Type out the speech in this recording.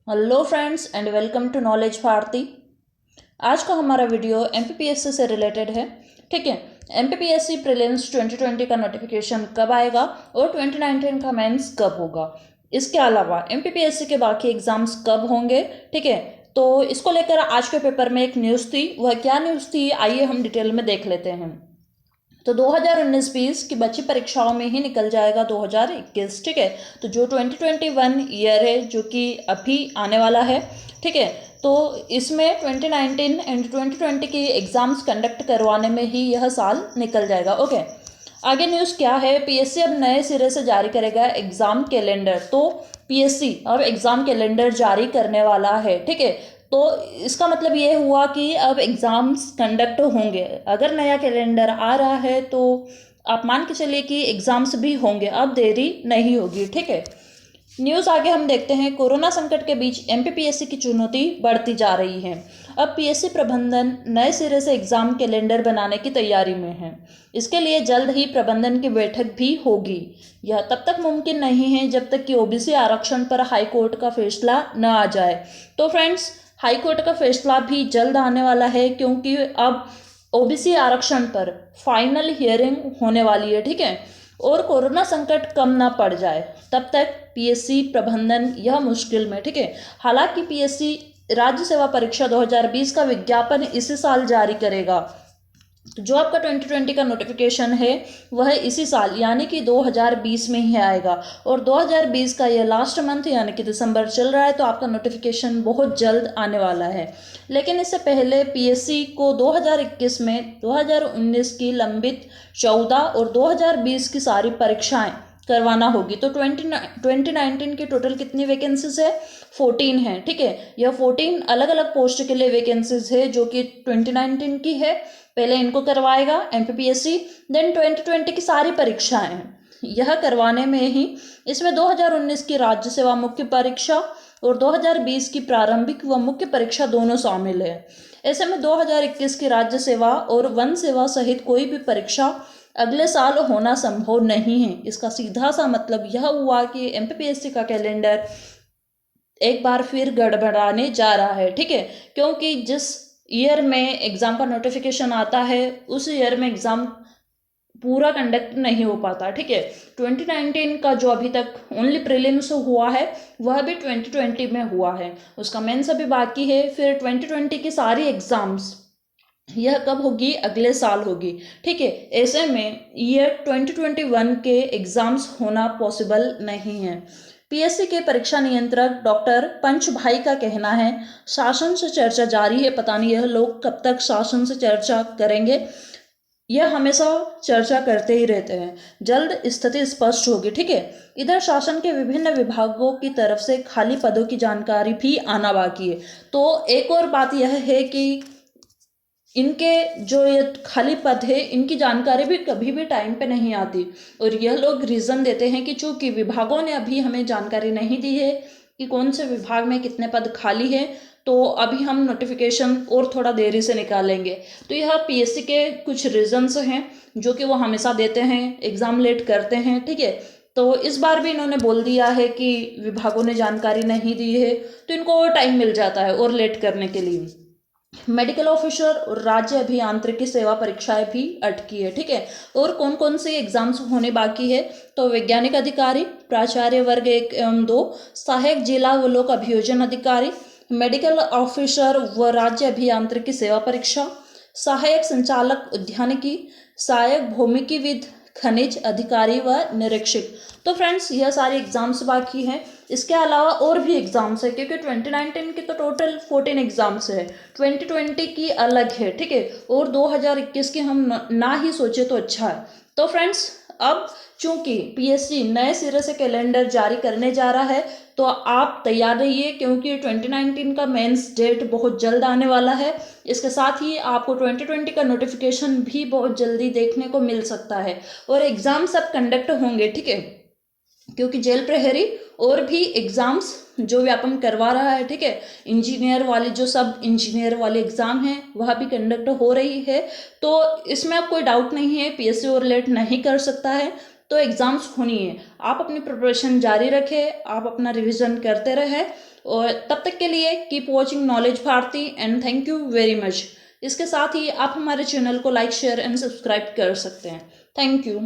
Hello friends and welcome to knowledge Bharti. आज का हमारा वीडियो एमपीपीएससी से रिलेटेड है। ठीक है, एमपीपीएससी प्रीलिम्स 2020 का नोटिफिकेशन कब आएगा और 2019 का मेंस कब होगा। इसके अलावा एमपीपीएससी के बाकी एग्जाम्स कब होंगे। ठीक है, तो इसको लेकर आज के पेपर में एक न्यूज़ थी। वह क्या न्यूज़ थी, आइए हम डिटेल में देख लेते हैं। तो 2019-20 की बची परीक्षाओं में ही निकल जाएगा 2021। ठीक है, तो जो 2021 ईयर है जो कि अभी आने वाला है, ठीक है, तो इसमें 2019 एंड 2020 की एग्ज़ाम्स कंडक्ट करवाने में ही यह साल निकल जाएगा। ओके, आगे न्यूज़ क्या है। पीएससी अब नए सिरे से जारी करेगा एग्ज़ाम कैलेंडर। तो पीएससी अब एग्ज़ाम कैलेंडर जारी करने वाला है। ठीक है, तो इसका मतलब ये हुआ कि अब एग्ज़ाम्स कंडक्ट होंगे। अगर नया कैलेंडर आ रहा है तो आप मान के चलिए कि एग्ज़ाम्स भी होंगे, अब देरी नहीं होगी। ठीक है, न्यूज़ आगे हम देखते हैं। कोरोना संकट के बीच एमपीपीएससी की चुनौती बढ़ती जा रही है। अब पीएससी प्रबंधन नए सिरे से एग्ज़ाम कैलेंडर बनाने की तैयारी में है। इसके लिए जल्द ही प्रबंधन की बैठक भी होगी। यह तब तक मुमकिन नहीं है जब तक कि ओबीसी आरक्षण पर हाईकोर्ट का फैसला न आ जाए। तो फ्रेंड्स, हाईकोर्ट का फैसला भी जल्द आने वाला है, क्योंकि अब ओबीसी आरक्षण पर फाइनल हियरिंग होने वाली है। ठीक है, और कोरोना संकट कम ना पड़ जाए तब तक पीएससी प्रबंधन यह मुश्किल में। ठीक है, हालांकि पीएससी राज्य सेवा परीक्षा 2020 का विज्ञापन इसी साल जारी करेगा। तो जो आपका 2020 का नोटिफिकेशन है वह इसी साल यानी कि 2020 में ही आएगा। और 2020 का ये लास्ट मंथ यानी कि दिसंबर चल रहा है, तो आपका नोटिफिकेशन बहुत जल्द आने वाला है। लेकिन इससे पहले पीएससी को 2021 में 2019 की लंबित 14 और 2020 की सारी परीक्षाएं करवाना होगी। तो 2019 की टोटल कितनी वैकेंसीज है? 14 है। ठीक है, यह 14 अलग अलग पोस्ट के लिए वैकेंसीज है जो कि 2019 की है। पहले इनको करवाएगा एमपीपीएससी, देन 2020 की सारी परीक्षाएं हैं यह करवाने में ही। इसमें 2019 की राज्य सेवा मुख्य परीक्षा और 2020 की प्रारंभिक व मुख्य परीक्षा दोनों शामिल है। ऐसे में 2021 की राज्य सेवा और वन सेवा सहित कोई भी परीक्षा अगले साल होना संभव नहीं है। इसका सीधा सा मतलब यह हुआ कि एमपीपीएससी का कैलेंडर एक बार फिर गड़बड़ाने जा रहा है। ठीक है, क्योंकि जिस ईयर में एग्ज़ाम का नोटिफिकेशन आता है उस ईयर में एग्ज़ाम पूरा कंडक्ट नहीं हो पाता। ठीक है, 2019 का जो अभी तक ओनली प्रीलिम्स हुआ है वह भी 2020 में हुआ है, उसका मेंस अभी बाकी है। फिर 2020 की सारी एग्ज़ाम्स यह कब होगी? अगले साल होगी। ठीक है, ऐसे में ईयर 2021 के एग्ज़ाम्स होना पॉसिबल नहीं है। पीएससी के परीक्षा नियंत्रक डॉक्टर पंच भाई का कहना है, शासन से चर्चा जारी है। पता नहीं यह लोग कब तक शासन से चर्चा करेंगे, यह हमेशा चर्चा करते ही रहते हैं। जल्द स्थिति स्पष्ट होगी। ठीक है, इधर शासन के विभिन्न विभागों की तरफ से खाली पदों की जानकारी भी आना बाकी है। तो एक और बात यह है कि इनके जो ये खाली पद है इनकी जानकारी भी कभी भी टाइम पे नहीं आती, और यह लोग रीज़न देते हैं कि चूंकि विभागों ने अभी हमें जानकारी नहीं दी है कि कौन से विभाग में कितने पद खाली है, तो अभी हम नोटिफिकेशन और थोड़ा देरी से निकालेंगे। तो यह पीएससी के कुछ रीजंस हैं जो कि वो हमेशा देते हैं, एग्ज़ाम लेट करते हैं। ठीक है, तो इस बार भी इन्होंने बोल दिया है कि विभागों ने जानकारी नहीं दी है, तो इनको और टाइम मिल जाता है और लेट करने के लिए। मेडिकल ऑफिसर और राज्य अभियांत्रिकी सेवा परीक्षाएं भी अटकी है। ठीक है, और कौन कौन से एग्जाम्स होने बाकी है? तो वैज्ञानिक अधिकारी, प्राचार्य वर्ग 1 एवं 2, सहायक जिला व लोक अभियोजन अधिकारी, मेडिकल ऑफिसर व राज्य अभियांत्रिकी सेवा परीक्षा, सहायक संचालक उद्यानिकी, सहायक भौमिकीविद, खनिज अधिकारी व निरीक्षक। तो फ्रेंड्स, यह सारे एग्जाम्स बाकी हैं। इसके अलावा और भी एग्जाम्स है, क्योंकि 2019 की तो टोटल 14 एग्जाम्स है, 2020 की अलग है। ठीक है, और 2021 की हम ना ही सोचे तो अच्छा है। तो फ्रेंड्स, अब चूंकि पीएससी नए सिरे से कैलेंडर जारी करने जा रहा है, तो आप तैयार रहिए, क्योंकि 2019 का मेंस डेट बहुत जल्द आने वाला है। इसके साथ ही आपको 2020 का नोटिफिकेशन भी बहुत जल्दी देखने को मिल सकता है, और एग्ज़ाम सब कंडक्ट होंगे। ठीक है, क्योंकि जेल प्रहरी और भी एग्ज़ाम्स जो व्यापम करवा रहा है, ठीक है, इंजीनियर वाली जो सब इंजीनियर वाले एग्ज़ाम हैं वह भी कंडक्ट हो रही है। तो इसमें अब कोई डाउट नहीं है, पीएससी और लेट नहीं कर सकता है। तो एग्ज़ाम्स होनी है, आप अपनी प्रिपरेशन जारी रखें, आप अपना रिवीजन करते रहें, और तब तक के लिए keep watching knowledge Bharti and thank you very much. इसके साथ ही आप हमारे चैनल को लाइक शेयर एंड सब्सक्राइब कर सकते हैं। Thank you.